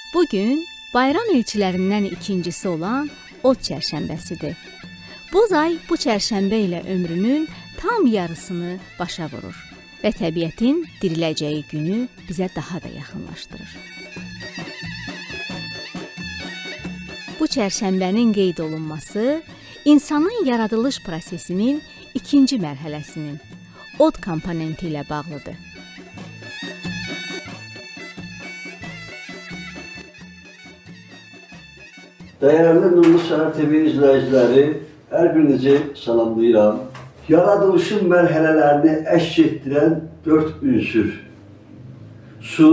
Bugün bayram elçilərindən ikincisi olan Od çərşənbəsidir. Bozay bu çərşənbə ilə ömrünün tam yarısını başa vurur və təbiətin diriləcəyi günü bizə daha da yaxınlaşdırır. Bu çərşənbənin qeyd olunması insanın yaradılış prosesinin ikinci mərhələsinin od komponenti ilə bağlıdır. Dəyərli Nurlu Səhər TV izləyiciləri, hər birinizi salamlayıram. Yaradılışın mərhələlərini əks etdirən 4 ünsür: su,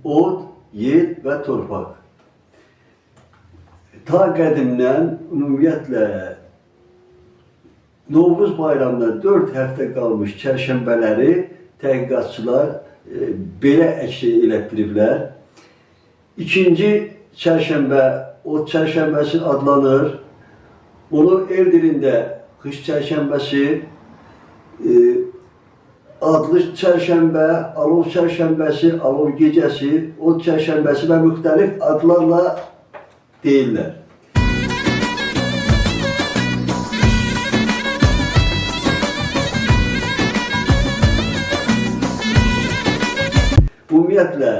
od, yer və torpaq. Ta qədimdən ümumiyyətlə Novruz bayramına 4 həftə qalmış çərşənbələri tədqiqatçılar belə əks elətdiriblər. İkinci çərşənbə Od çərşənbəsi adlanır. Onu el dilində qış çərşənbəsi, adlı çərşənbə, alov çərşənbəsi, alov gecəsi, od çərşənbəsi və müxtəlif adlarla deyirlər. Ümumiyyətlə,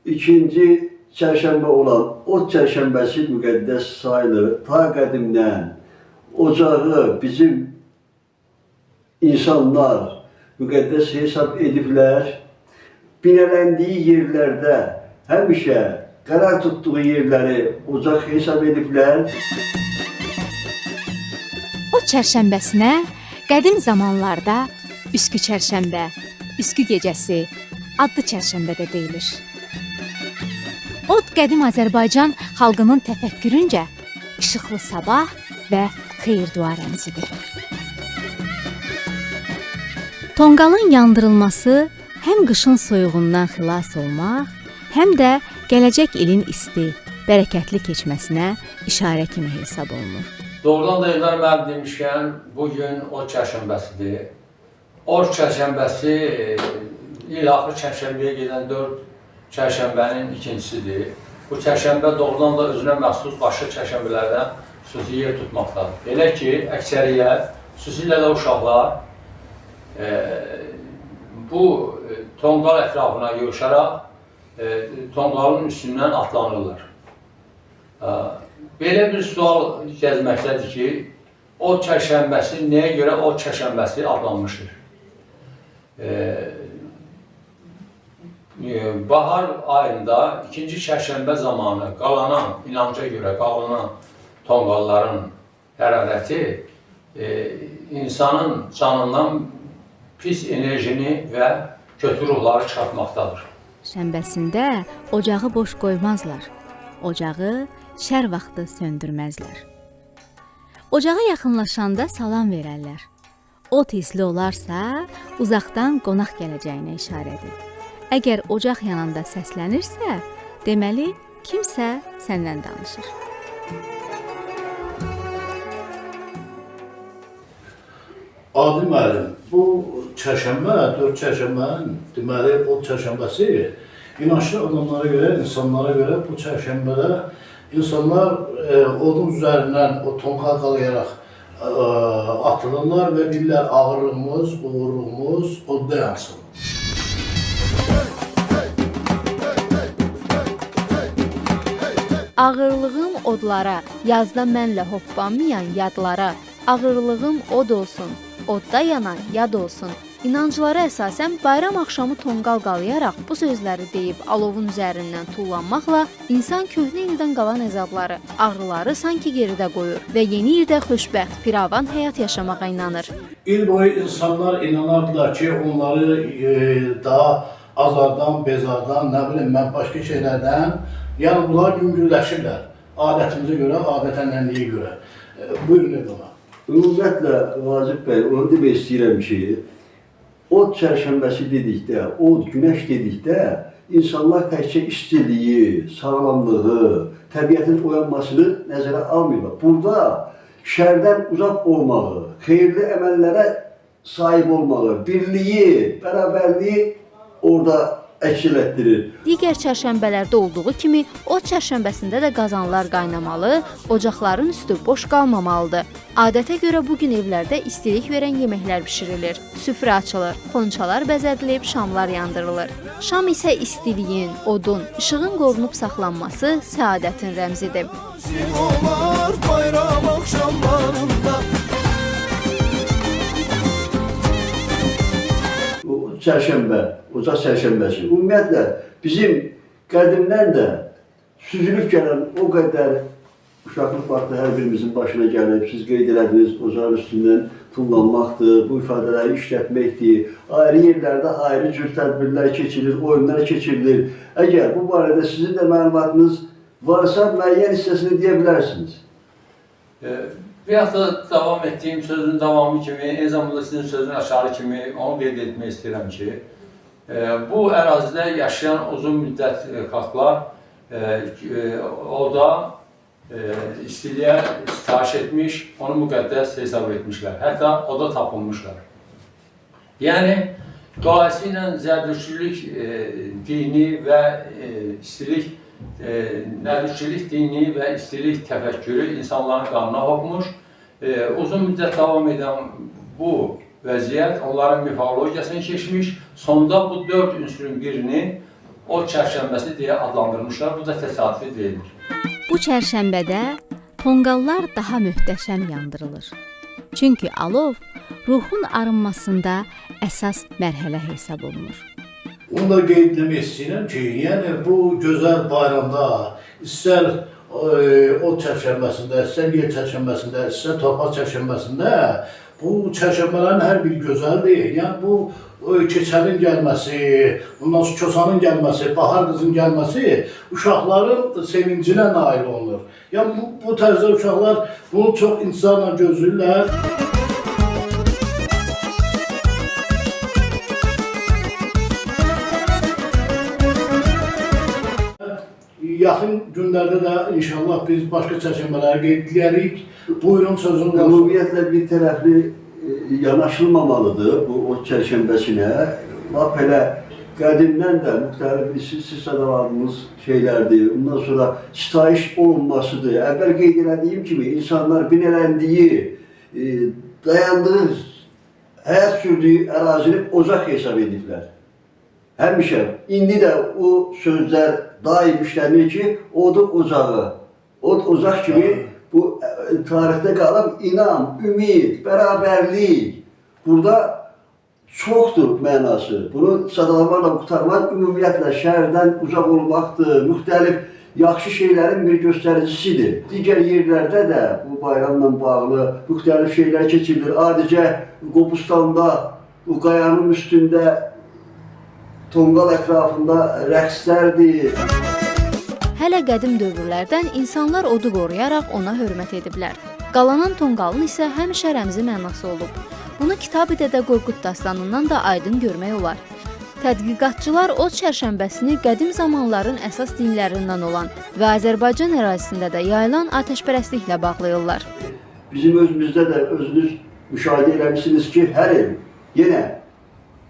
ikinci çərşənbə olan od çərşənbəsi müqəddəs sayılır. Ta qədimdən ocağı bizim insanlar müqəddəs hesab ediblər. Binələndiyi yerlərdə həmişə qərar tutduğu yerləri ocaq hesab ediblər. Od çərşənbəsinə qədim zamanlarda üskü çərşənbə, üskü gecəsi, adlı çərşənbə də deyilir. Od qədim Azərbaycan xalqının təfəkkürüncə işıqlı sabah və xeyir-dua rəmzidir. Tonqalın yandırılması həm qışın soyuğundan xilas olmaq, həm də gələcək ilin isti, bərəkətli keçməsinə işarə kimi hesab olunur. Doğrudan da Eldar müəllim demişkən, bugün od çərşənbəsidir. Od çərşənbəsi il axır çərşənbəyə gedən 4 çərşənbənin ikincisidir. Bu çərşənbə doğrudan da özünə məxsus başqa çərşənbələrdən xüsusi yer tutmaqdadır. Belə ki, əksəriyyət, xüsusilə də uşaqlar bu tonqal ətrafına yığışaraq tonqalın üstündən atlanırlar. Belə bir sual gəzməkdədir ki, od çərşənbəsi nəyə görə od çərşənbəsi adlanmışdır? Bahar ayında ikinci çərşənbə zamanı qalanan, inanca görə qalanan tonqalların hərarəti insanın canından pis enerjini və kötü ruhları çıxartmaqdadır. Şənbəsində ocağı boş qoymazlar, ocağı şər vaxtı söndürməzlər. Ocağa yaxınlaşanda salam verərlər. Od hisli olarsa, uzaqdan qonaq gələcəyinə işarədir. Əgər ocaq yanında səslənirsə, deməli, kimsə səndən danışır. Adi müəllim, bu çərşənbə, 4 çərşənbənin deməli od çərşənbəsi inançlı adamlara görə, insanlara görə bu çərşənbədə insanlar odun üzərindən o tonqal qalayaraq atılırlar və deyirlər ağırlığımız, uğurluğumuz odda yansın. Ağırlığım odlara, yazda mənlə hoppanmayan yadlara, ağırlığım od olsun, odda yanan yad olsun. İnanclara əsasən bayram axşamı tonqal qalayaraq bu sözləri deyib alovun üzərindən tullanmaqla insan köhnə ildən qalan əzabları, ağrıları sanki geridə qoyur və yeni ildə xoşbəxt, firavan həyat yaşamağa inanır. İl boyu insanlar inanardılar ki, onları daha azardan, bezardan, nə bilim mən başqa şeylərdən, yəni bunlar yüngülləşirlər. Adətimizə görə, adət-ənənliyə görə. Buyurun Eldar. Ümumiyyətlə, Vacib bəy, onu demək istəyirəm ki, od çərşənbəsi dedikdə, od, günəş dedikdə, insanlar təkcə istiliyi, sağlamlığı, təbiətin oyanmasını nəzərə almıyorlar. Burada şərdən uzaq olmağı, xeyirli əməllərə sahib olmağı, birliyi, bərabərliyi orada əks elətdirir. Digər çərşənbələrdə olduğu kimi, ot çərşənbəsində də qazanlar qaynamalı, ocaqların üstü boş qalmamalıdır. Adətə görə bu gün evlərdə istilik verən yeməklər bişirilir, süfrə açılır, xonçalar bəzədilib, şamlar yandırılır. Şam isə istiliyin, odun, işığın qorunub saxlanması səadətin rəmzidir. Olar bayram akşamlarında. Çərşənbə, ocaq çərşənbəsi. Ümumiyyətlə, bizim qədimdən də süzülüb gələn o qədər uşaqlıq vaxtı hər birimizin başına gəlib, siz qeyd elədiniz, ocağın üstündən tullanmaqdır, bu ifadələri işlətməkdir. Ayrı yerlərdə ayrı cür tədbirlər keçirilir, oyunlar keçirilir. Əgər bu barədə sizin də məlumatınız varsa, müəyyən hissəsini deyə bilərsiniz. Bir hafta davam etdiyim sözün davamı kimi, eyni zamanda sizin sözün aşağı kimi onu qeyd etmək istəyirəm ki, bu ərazidə yaşayan uzun müddət xalqlar orada istiliyə sitayiş etmiş, onu müqəddəs hesab etmişlər, hətta oda tapılmışlar. Yəni, dolayısıyla zərdüştçülük dini və istilik Nərdüşçülük dini və istilik təfəkkürü insanların qanına hopmuş. Uzun müddət davam edən bu vəziyyət onların mifologiyasını keçmiş. Sonda bu 4 ünsürün birini ot çərşənbəsi deyə adlandırmışlar. Bu da təsadüfi deyildir. Bu çərşənbədə tonqallar daha möhtəşəm yandırılır. Çünki alov ruhun arınmasında əsas mərhələ hesab olunur. Onu da qeyd etmək istəyirəm ki, yəni bu gözəl bayramda istər ot çərşənbəsində, istər yer çərşənbəsində, istər torpaq çərşənbəsində bu çərşənbələrin hər biri gözəldir. Yəni bu keçəlin gəlməsi, ondan sonra kosanın gəlməsi, bahar qızın gəlməsi uşaqların sevincinə nail olunur. Yəni bu tərzdə uşaqlar bunu çox intizarla gözləyirlər. Yaxın günlərdə də inşallah biz başqa çərşənbələri qeyd edərik. Buyurun sözünü. Ümumiyyətlə bir tərəfli yanaşılmamalıdır bu ot çərşənbəsinə. Lap elə qədimdən də müxtəlif siz sadaladığınız şeylərdir. Ondan sonra sitayiş olunmasıdır. Əvvəl qeyd etdiyim kimi insanlar binələndiyi, dayandığı, həyat sürdüyü ərazini ocaq hesab ediblər. Həmişə, indi də o sözlər daim işlənir ki, odu ocağı, od ocaq kimi bu tarixdə qalıb inam, ümid, bərabərlik. Burada çoxdur mənası. Bunu sadalamarla qurtarmaq ümumiyyətlə şəhərdən uzaq olmaqdır, müxtəlif yaxşı şeylərin bir göstəricisidir. Digər yerlərdə də bu bayramla bağlı müxtəlif şeylər keçirilir. Adicə Qobustanda, bu qayanın üstündə tonqal ətrafında rəqslərdir. Hələ qədim dövrlərdən insanlar odu qoruyaraq ona hörmət ediblər. Qalanan tonqalın isə həmişə rəmzi mənası olub. Bunu Kitab-ı Dədə Qorqud dastanından da aydın görmək olar. Tədqiqatçılar ot çərşənbəsini qədim zamanların əsas dinlərindən olan və Azərbaycan ərazisində də yayılan atəşpərəstliklə bağlayırlar. Bizim özümüzdə də özünüz müşahidə eləmişsiniz ki, hər il yenə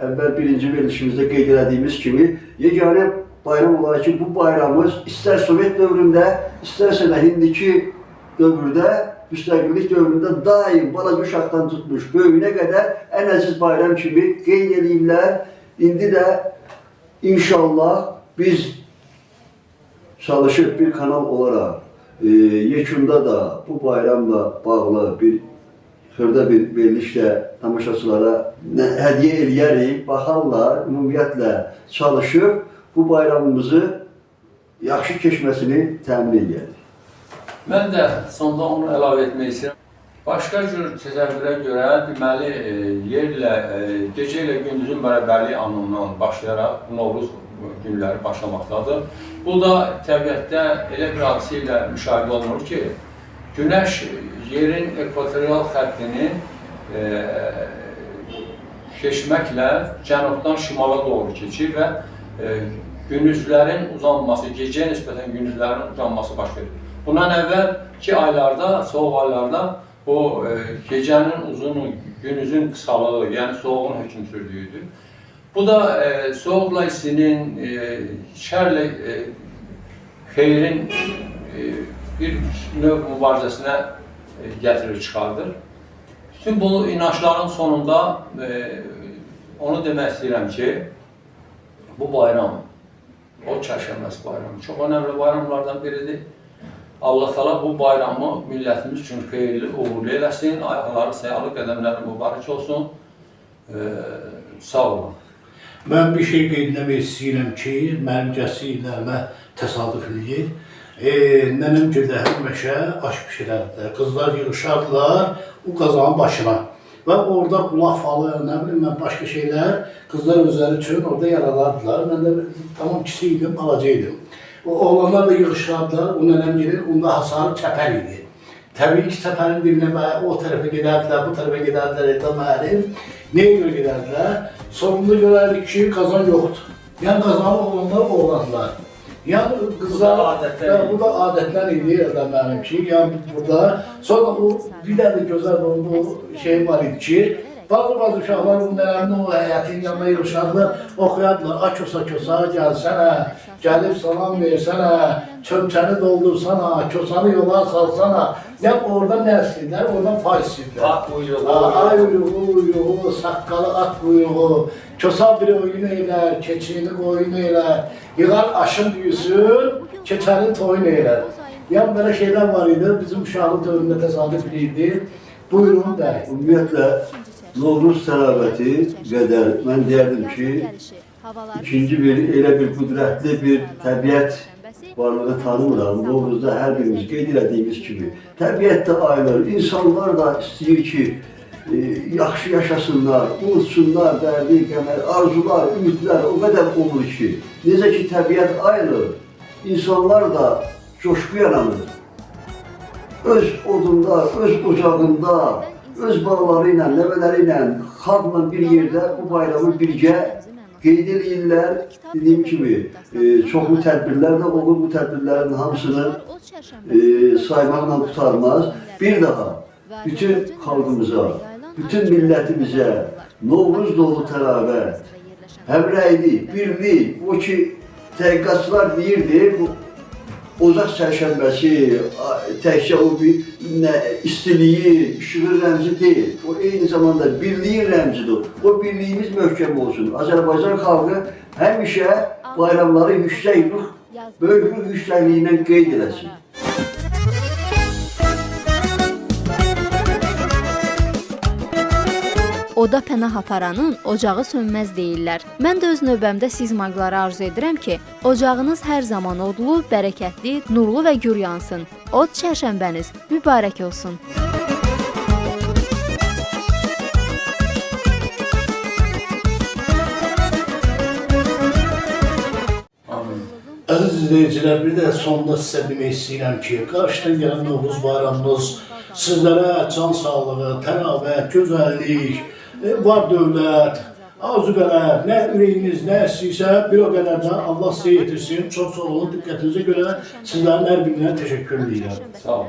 əvvəl birinci verilişimizdə qeyd etdiyimiz kimi yeganə bayram olaraq ki, bu bayramımız istər Sovet dövründə, istərsə də indiki dövrdə, müstəqillik dövründə daim balaca uşaqdan tutmuş, böyüyünə qədər ən əziz bayram kimi qeyd ediblər. İndi də inşallah biz çalışıb bir kanal olaraq yekunda da bu bayramla bağlı bir xırda bir verilişlə tamaşaçılara hədiyyə eləyərik, baxarlar, ümumiyyətlə çalışıb bu bayramımızı yaxşı keçməsini təmin edərik. Mən də sonda onu əlavə etmək istəyirəm. Başqa cür təsəvvürə görə deməli yerlə, gecə ilə gündüzün bərabərliyi anlamından başlayaraq Novruz günləri başlamaqdadır. Bu da təbiətdə elə bir hadisə ilə müşahidə olunur ki, Günəş yerin ekvatorial xəttini keçməklə cənubdan şimala doğru keçir və gündüzlərin uzanması, gecəyə nisbətən gündüzlərin uzanması baş verir. Bundan əvvəlki aylarda, soğuq aylarda o gecənin uzunu, gündüzün qısalığı, yəni soğuğun hökm sürdüyüdür. Bu da soğukla istinin, şərlə xeyrin bir növ mübarizəsinə gətirir, çıxardır. Bütün bu inançların sonunda onu demək istəyirəm ki, bu bayram, o çərşənbəsi bayramı çox önəmli bayramlardan biridir. Allah Teala bu bayramı millətimiz üçün xeyirli, uğurlu eləsin, ayaqları sayalı, qədəmləri mübarək olsun. Sağ olun. Mən bir şey qeyd etmək istəyirəm ki, mənim cəsirlərimə təsadüf eləyir. Nənəm gildə həmişə aş pişirərdi. Qızlar yığışardılar o qazanın başına. Və orada qulaq falı, nə bilim mən başqa şeylər qızlar özləri üçün orada yaralardılar. Mən də tamam kişi idim, balaca idim. O oğlanlar da yığışardılar, o nənəm gelir, onda hasarı çəpər idi. Təbii ki, çəpərin dibinə o tərəfə gedərdilər, bu tərəfə gedərdilər, edəm mənim. Nəyə görə gedərdilər? Sonunda görərdik ki, qazan yoxdur. Yəni qazanı oğlanlar oğlandılar. Yəni qızlar, bu da adətlər idi edəm mənim ki, yəni burada. Sonra o bir də gözəl bu şey var idi ki, bazı uşaqlar o nənəmin o həyətin yanına yığışardılar, oxuyardılar, kosa gəlsənə, gəlib salam versənə, çömçəni doldursana, kosanı yola salsana. Yəni oradan nə istəyirlər, oradan fay istəyirlər. At quyruğu. Ay uyruğu, saqqalı at quyruğu, kosa bir oyun eylər, keçini qoyun eylər, yığar aşın büyüsün, keçənin toyun eylər. Yəni belə şeylər var idi, bizim uşaqlıq dövründə təsadüf idi. Buyurun dəy. Ümumiyyətlə, Novruz tələbəti qədər mən deyərdim ki, ikinci bir, elə bir qüdrətli bir təbiət varlığı tanımıram. Novruzda hər birimiz qeyd elədiyimiz kimi. Təbiət də ayılır, insanlar da istəyir ki, yaxşı yaşasınlar, unutsunlar, dərdi, qəmər, arzular, ümidlər o qədər olur ki, necə ki təbiət ayılır, insanlar da coşku yaranır. Öz odunda, öz ocağında, öz bağları ilə, nəvələri ilə, xalqla bir yerdə bu bayramı birgə qeyd edirlər. Dediyim kimi, çoxlu tədbirlər də olur, bu tədbirlərin hamısını saymaqla tutarmaz. Bir daha bütün xalqımıza, bütün millətimizə Novruz dolu təravət, həmrəylik, birlik, o ki, təhqiqatçılar deyirdi, bu Ocaq çərşənbəsi, təkcə o bir istiliyi, işığı rəmzi deyil. O eyni zamanda birliyin rəmzidir. O birliyimiz möhkəm olsun. Azərbaycan xalqı həmişə bayramları yüksək, böyük yüksəkliyindən qeyd eləsin. Oda pənah aparanın ocağı sönməz deyirlər. Mən də öz növbəmdə siz maqlara arzu edirəm ki, ocağınız hər zaman odlu, bərəkətli, nurlu və gür yansın. Od çərşənbəniz mübarək olsun. Əziz izləyicilər, bir də sonda sizə demək istəyirəm ki, qarşıdan gələn Novruz bayramınız sizlərə can sağlığı, təravət, gözəllik, var dövlət, arzuqələr, nə ürəyiniz, nə istəyirsə, bir o qədər də Allah sizə yetirsin. Çox sağ olun, diqqətinizə görə sizlərin hər birinə təşəkkür edirəm. Sağ olun.